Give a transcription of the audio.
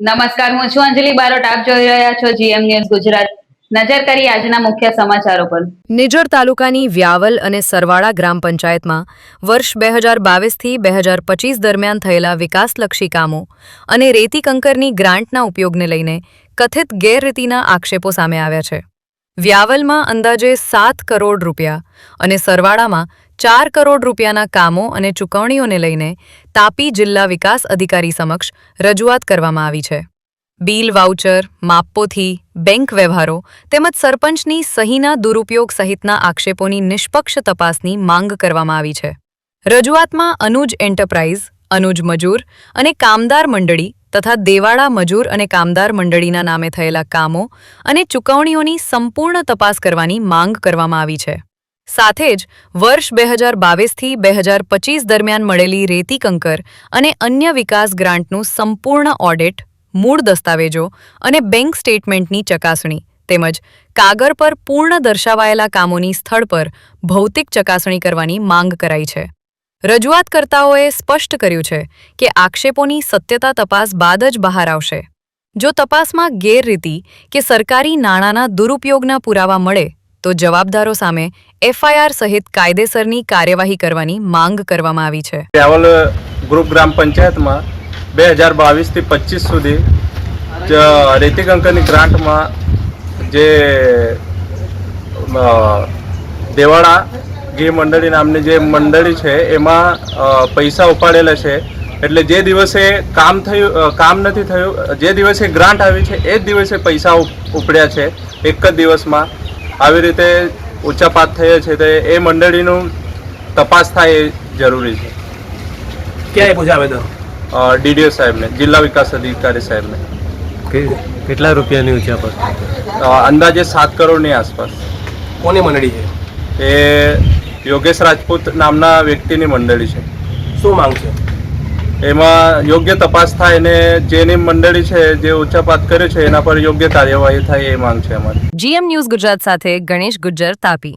નમસ્કાર, હું છું અંજલિ બારોટ. આપ જોઈ રહ્યા છો જીએમ ન્યૂઝ ગુજરાત. નજર કરી આજના મુખ્ય સમાચારો પર. નિઝર તાલુકાની વ્યાવલ અને સરવાડા ગ્રામ પંચાયતમાં વર્ષ 2022થી 2025 દરમિયાન થયેલા વિકાસલક્ષી કામો અને રેતી કંકરની ગ્રાન્ટના ઉપયોગને લઈને કથિત ગેરરીતિના આક્ષેપો સામે આવ્યા છે. વ્યાવલમાં અંદાજે 7 કરોડ રૂપિયા અને સરવાડામાં 4 કરોડ રૂપિયાના કામો અને ચૂકવણીઓને લઈને તાપી જિલ્લા વિકાસ અધિકારી સમક્ષ રજૂઆત કરવામાં આવી છે. બિલ વાઉચર, માપપોથી, બેંક વ્યવહારો તેમજ સરપંચની સહીના દુરુપયોગ સહિતના આક્ષેપોની નિષ્પક્ષ તપાસની માંગ કરવામાં આવી છે. રજૂઆતમાં અનુજ એન્ટરપ્રાઇઝ, અનુજ મજૂર અને કામદાર મંડળી તથા દેવાડા મજૂર અને કામદાર મંડળીના નામે થયેલા કામો અને ચૂકવણીઓની સંપૂર્ણ તપાસ કરવાની માંગ કરવામાં આવી છે. સાથે જ વર્ષ 2022થી 2025 દરમિયાન મળેલી રેતી કંકર અને અન્ય વિકાસ ગ્રાન્ટનું સંપૂર્ણ ઓડિટ, મૂળ દસ્તાવેજો અને બેંક સ્ટેટમેન્ટની ચકાસણી તેમજ કાગળ પર પૂર્ણ દર્શાવાયેલા કામોની સ્થળ પર ભૌતિક ચકાસણી કરવાની માંગ કરાઈ છે. રજૂઆતકર્તાઓએ સ્પષ્ટ કર્યું છે કે આક્ષેપોની સત્યતા તપાસ બાદ જ બહાર આવશે. જો તપાસમાં ગેરરીતિ કે સરકારી નાણાંના દુરુપયોગના પુરાવા મળે તો જવાબદારો સામે એફઆઈઆર સહિત કાયદેસરની કાર્યવાહી કરવાની માંગ કરવામાં આવી છે. વ્યાવલ ગ્રુપ ગ્રામ પંચાયતમાં 2022થી 25 સુધી રેતી કંકરની ગ્રાન્ટમાં જે દેવાડા ઘી મંડળી નામની જે મંડળી છે એમાં પૈસા ઉપાડેલા છે. એટલે જે દિવસે કામ નથી થયું, જે દિવસે ગ્રાન્ટ આવી છે એ જ દિવસે પૈસા ઉપડ્યા છે. એક જ દિવસમાં આવી રીતે ઉચ્ચાપાત થયો છે. તો એ મંડળીનું તપાસ થાય એ જરૂરી છે. ક્યાં પૂછે આવેદન? ડીડીઓ સાહેબને, જિલ્લા વિકાસ અધિકારી સાહેબને. કેટલા રૂપિયાની ઉચ્ચાપત? અંદાજે 7 કરોડની આસપાસ. કોની મંડળી છે? એ યોગેશ રાજપૂત નામના વ્યક્તિની મંડળી છે. શું માંગ છે? એમાં યોગ્ય તપાસ થાય અને જેની મંડળી છે જે ઉચ્ચાપાત કરે છે એના પર યોગ્ય કાર્યવાહી થાય એ માંગ છે અમારી. જીએમ ન્યૂઝ ગુજરાત સાથે ગણેશ ગુજ્જર, તાપી.